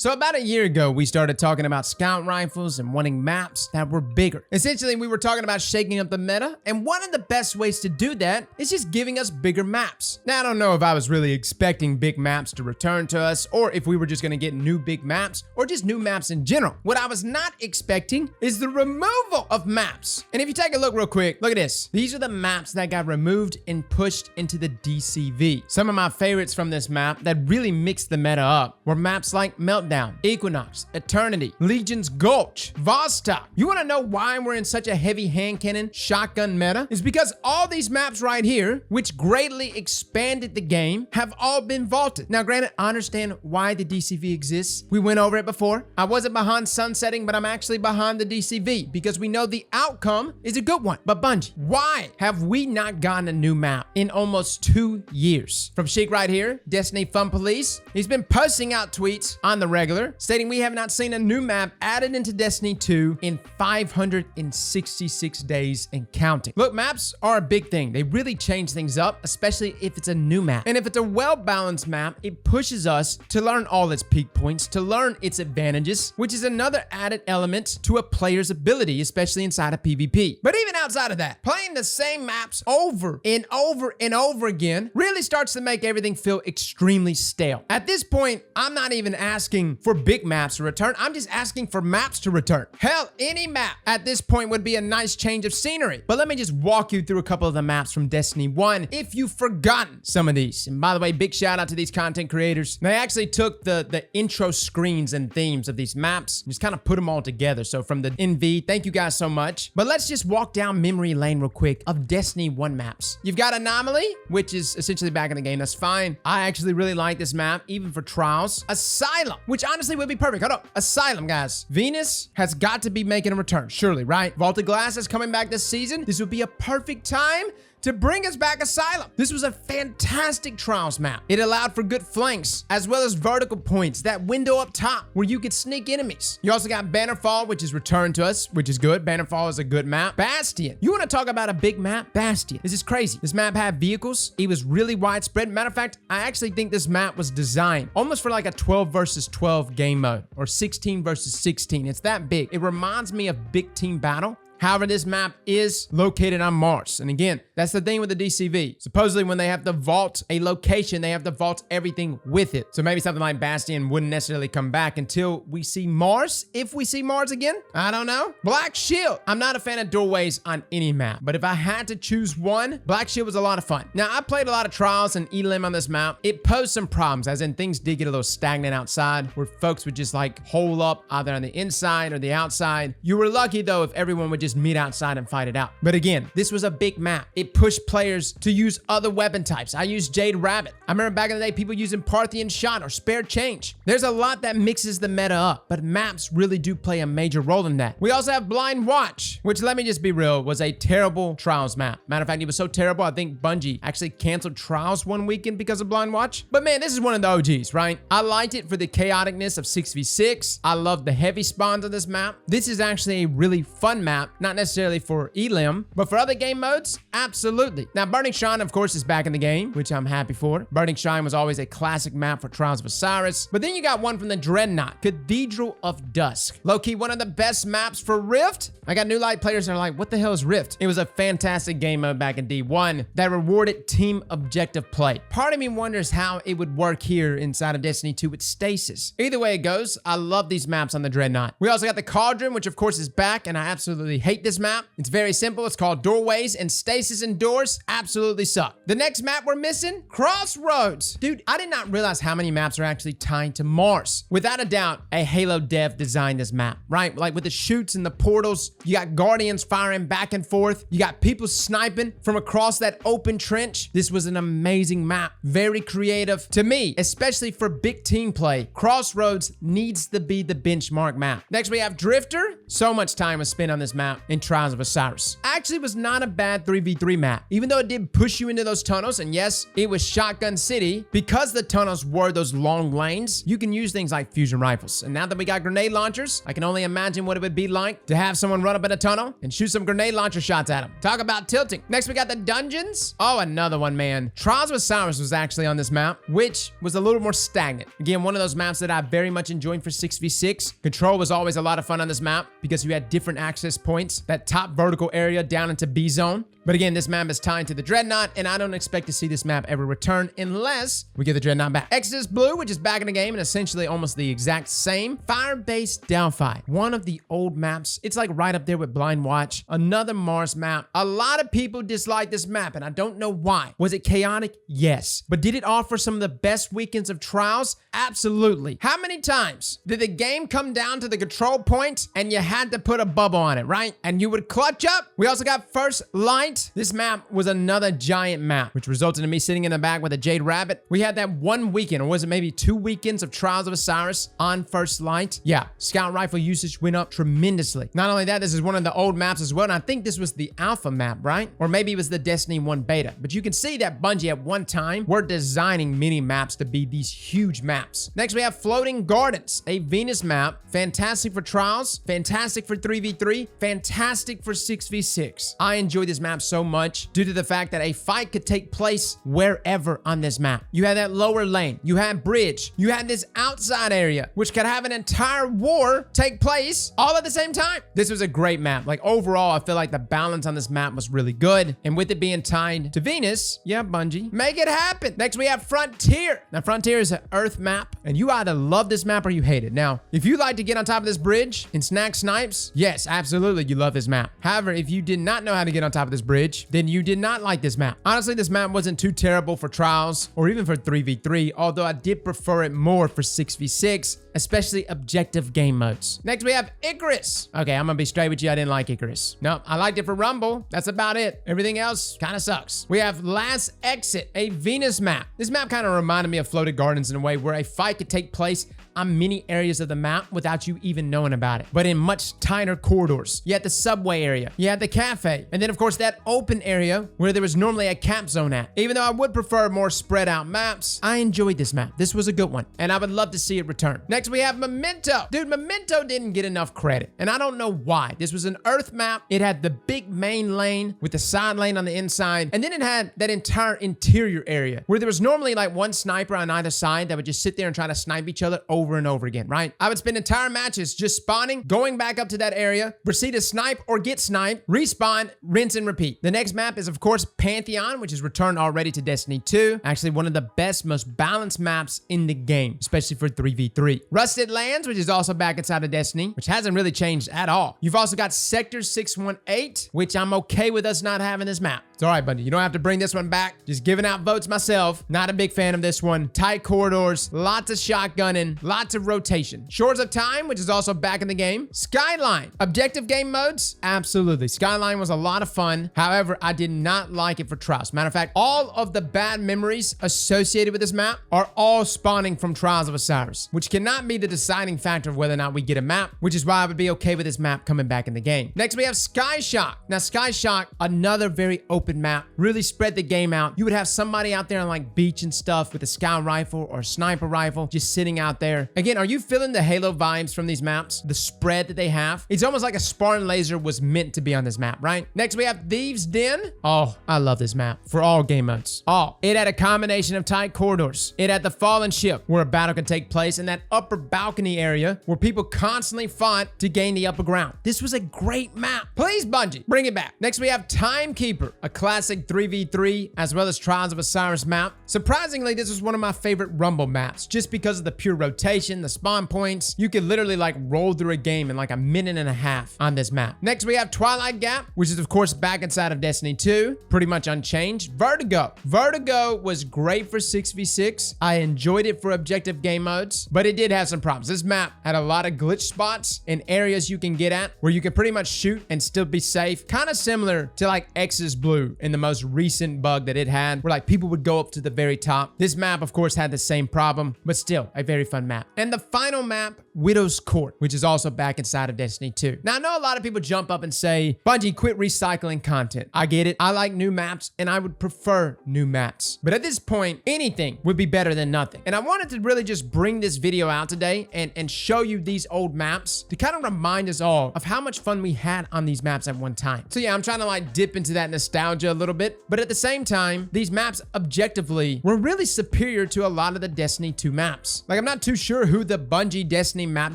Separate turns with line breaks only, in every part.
So about a year ago, we started talking about scout rifles and wanting maps that were bigger. Essentially, we were talking about shaking up the meta, and one of the best ways to do that is just giving us bigger maps. Now, I don't know if I was really expecting big maps to return to us, or if we were just gonna get new big maps, or just new maps in general. What I was not expecting is the removal of maps. And if you take a look real quick, look at this. These are the maps that got removed and pushed into the DCV. Some of my favorites from this map that really mixed the meta up were maps like Meltdown, Equinox, Eternity, Legion's Gulch, Vostok. You wanna know why we're in such a heavy hand cannon shotgun meta? It's because all these maps right here, which greatly expanded the game, have all been vaulted. Now granted, I understand why the DCV exists. We went over it before. I wasn't behind sunsetting, but I'm actually behind the DCV because we know the outcome is a good one. But Bungie, why have we not gotten a new map in almost 2 years? From Sheik right here, Destiny Fun Police, he's been posting out tweets on the regular stating we have not seen a new map added into Destiny 2 in 566 days and counting. Look, maps are a big thing. They really change things up, especially if it's a new map. And if it's a well-balanced map, it pushes us to learn all its peak points, to learn its advantages, which is another added element to a player's ability, especially inside of PvP. But even outside of that, playing the same maps over and over and over again really starts to make everything feel extremely stale. At this point, I'm not even asking for big maps to return. I'm just asking for maps to return. Hell, any map at this point would be a nice change of scenery. But let me just walk you through a couple of the maps from Destiny 1 if you've forgotten some of these. And by the way, big shout out to these content creators. They actually took the intro screens and themes of these maps and just kind of put them all together. So from the NV, thank you guys so much. But let's just walk down memory lane real quick of Destiny 1 maps. You've got Anomaly, which is essentially back in the game. That's fine. I actually really like this map, even for trials. Asylum, which honestly would be perfect. Hold up. Asylum, guys. Venus has got to be making a return, surely, right? Vaulted Glass is coming back this season. This would be a perfect time to bring us back Asylum. This was a fantastic trials map. It allowed for good flanks, as well as vertical points, that window up top where you could sneak enemies. You also got Bannerfall, which is returned to us, which is good. Bannerfall is a good map. Bastion. You want to talk about a big map? Bastion. This is crazy. This map had vehicles. It was really widespread. Matter of fact, I actually think this map was designed almost for like a 12 versus 12 game mode, or 16 versus 16. It's that big. It reminds me of big team battle. However, this map is located on Mars. And again, that's the thing with the DCV. Supposedly when they have to vault a location, they have to vault everything with it. So maybe something like Bastion wouldn't necessarily come back until we see Mars. If we see Mars again, I don't know. Black Shield. I'm not a fan of doorways on any map, but if I had to choose one, Black Shield was a lot of fun. Now, I played a lot of trials and elim on this map. It posed some problems, as in things did get a little stagnant outside, where folks would just like hole up either on the inside or the outside. You were lucky though if everyone would just meet outside and fight it out. But again, this was a big map. It pushed players to use other weapon types. I used Jade Rabbit. I remember back in the day, people using Pantheon shot or spare change. There's a lot that mixes the meta up, but maps really do play a major role in that. We also have Blind Watch, which, let me just be real, was a terrible trials map. Matter of fact, it was so terrible, I think Bungie actually canceled trials one weekend because of Blind Watch. But man, this is one of the OGs, right? I liked it for the chaoticness of 6v6. I love the heavy spawns on this map. This is actually a really fun map, not necessarily for elim, but for other game modes, absolutely. Now, Burning Shrine, of course, is back in the game, which I'm happy for. Burning Shrine was always a classic map for Trials of Osiris. But then you got one from the Dreadnought, Cathedral of Dusk. Low-key, one of the best maps for Rift. I got new light players that are like, what the hell is Rift? It was a fantastic game mode back in D1 that rewarded team objective play. Part of me wonders how it would work here inside of Destiny 2 with Stasis. Either way it goes, I love these maps on the Dreadnought. We also got the Cauldron, which of course is back, and I absolutely hate this map. It's very simple. It's called Doorways, and Stasis and Doors absolutely suck. The next map we're missing, Crossroads. Dude, I did not realize how many maps are actually tied to Mars. Without a doubt, a Halo dev designed this map, right? Like with the chutes and the portals, you got Guardians firing back and forth. You got people sniping from across that open trench. This was an amazing map. Very creative. To me, especially for big team play, Crossroads needs to be the benchmark map. Next, we have Drifter. So much time was spent on this map. map in Trials of Osiris. Actually was not a bad 3v3 map, even though it did push you into those tunnels, and yes, it was Shotgun City. Because the tunnels were those long lanes, you can use things like fusion rifles. And now that we got grenade launchers, I can only imagine what it would be like to have someone run up in a tunnel and shoot some grenade launcher shots at them. Talk about tilting. Next, we got the dungeons. Oh, another one, man. Trials of Osiris was actually on this map, which was a little more stagnant. Again, one of those maps that I very much enjoyed for 6v6. Control was always a lot of fun on this map because you had different access points. That top vertical area down into B zone. But again, this map is tied to the Dreadnought, and I don't expect to see this map ever return unless we get the Dreadnought back. Exodus Blue, which is back in the game and essentially almost the exact same. Fire-Base Delphi, one of the old maps. It's like right up there with Blind Watch. Another Mars map. A lot of people dislike this map, and I don't know why. Was it chaotic? Yes. But did it offer some of the best weekends of Trials? Absolutely. How many times did the game come down to the control point and you had to put a bubble on it, right? And you would clutch up? We also got First Light. This map was another giant map, which resulted in me sitting in the back with a Jade Rabbit. We had that one weekend, or was it maybe 2 weekends of Trials of Osiris on First Light? Yeah, scout rifle usage went up tremendously. Not only that, this is one of the old maps as well, and I think this was the alpha map, right? Or maybe it was the Destiny 1 beta. But you can see that Bungie at one time were designing mini maps to be these huge maps. Next, we have Floating Gardens, a Venus map. Fantastic for Trials, fantastic for 3v3, fantastic for 6v6. I enjoy this map so much due to the fact that a fight could take place wherever on this map. You had that lower lane, you had bridge, you had this outside area, which could have an entire war take place all at the same time. This was a great map. Like overall, I feel like the balance on this map was really good. And with it being tied to Venus, yeah, Bungie, make it happen. Next, we have Frontier. Now, Frontier is an Earth map, and you either love this map or you hate it. Now, if you like to get on top of this bridge and snack snipes, yes, absolutely, you love this map. However, if you did not know how to get on top of this bridge, then you did not like this map. Honestly, this map wasn't too terrible for Trials or even for 3v3, although I did prefer it more for 6v6, especially objective game modes. Next, we have ICARUS. Okay, I'm gonna be straight with you. I didn't like ICARUS. No, I liked it for Rumble. That's about it. Everything else kind of sucks. We have Last Exit, a Venus map. This map kind of reminded me of Floated Gardens in a way where a fight could take place on many areas of the map without you even knowing about it, but in much tighter corridors. You had the subway area, you had the cafe, and then of course that open area where there was normally a cap zone at. Even though I would prefer more spread out maps, I enjoyed this map. This was a good one, and I would love to see it return. Next, we have Memento. Dude, Memento didn't get enough credit, and I don't know why. This was an Earth map. It had the big main lane with the side lane on the inside, and then it had that entire interior area where there was normally like one sniper on either side that would just sit there and try to snipe each other over and over again, right? I would spend entire matches just spawning, going back up to that area, proceed to snipe or get sniped, respawn, rinse and repeat. The next map is of course Pantheon, which is returned already to Destiny 2. Actually one of the best, most balanced maps in the game, especially for 3v3. Rusted Lands, which is also back inside of Destiny, which hasn't really changed at all. You've also got Sector 618, which I'm okay with us not having this map. It's all right, Bungie. You don't have to bring this one back. Just giving out votes myself. Not a big fan of this one. Tight corridors, lots of shotgunning, lots of rotation. Shores of Time, which is also back in the game. Skyline. Objective game modes? Absolutely. Skyline was a lot of fun. However, I did not like it for Trials. Matter of fact, all of the bad memories associated with this map are all spawning from Trials of Osiris, which cannot be the deciding factor of whether or not we get a map, which is why I would be okay with this map coming back in the game. Next, we have Sky Shock. Now, Sky Shock, another very open map, really spread the game out. You would have somebody out there on like beach and stuff with a scout rifle or sniper rifle just sitting out there. Again, are you feeling the Halo vibes from these maps? The spread that they have? It's almost like a Spartan laser was meant to be on this map, right? Next, we have Thieves Den. Oh, I love this map for all game modes. Oh, it had a combination of tight corridors. It had the fallen ship where a battle could take place in that upper balcony area where people constantly fought to gain the upper ground. This was a great map. Please, Bungie, bring it back. Next, we have Timekeeper, a classic 3v3 as well as Trials of Osiris map. Surprisingly, this was one of my favorite Rumble maps just because of the pure rotation, the spawn points. You could literally like roll through a game in like a minute and a half on this map. Next, we have Twilight Gap, which is of course back inside of Destiny 2, pretty much unchanged. Vertigo. Vertigo was great for 6v6. I enjoyed it for objective game modes, but it did have some problems. This map had a lot of glitch spots in areas you can get at where you could pretty much shoot and still be safe. Kind of similar to like Exodus Blue in the most recent bug that it had, where like people would go up to the very top. This map, of course, had the same problem, but still a very fun map. map. And the final map, Widow's Court, which is also back inside of Destiny 2. Now, I know a lot of people jump up and say, Bungie, quit recycling content. I get it. I like new maps, and I would prefer new maps. But at this point, anything would be better than nothing. And I wanted to really just bring this video out today and show you these old maps to kind of remind us all of how much fun we had on these maps at one time. So yeah, I'm trying to like dip into that nostalgia a little bit, but at the same time, these maps objectively were really superior to a lot of the Destiny 2 maps. Like, I'm not too sure who the Bungie Destiny map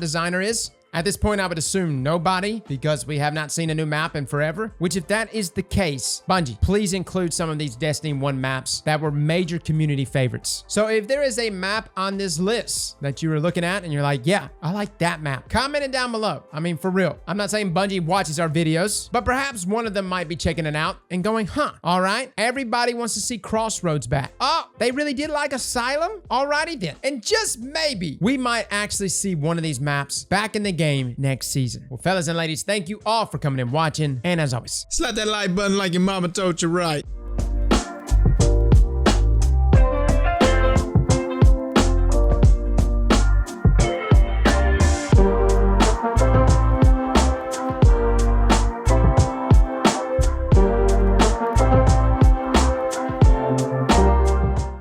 designer is. At this point, I would assume nobody, because we have not seen a new map in forever, which if that is the case, Bungie, please include some of these Destiny 1 maps that were major community favorites. So if there is a map on this list that you were looking at and you're like, yeah, I like that map, comment it down below. I mean, for real. I'm not saying Bungie watches our videos, but perhaps one of them might be checking it out and going, huh, all right, everybody wants to see CROSSROADS back. Oh, they really did like Asylum? Alrighty then. And just maybe we might actually see one of these maps back in the game next season. Well, fellas and ladies, thank you all for coming and watching. And as always,
slap that like button like your mama told you right.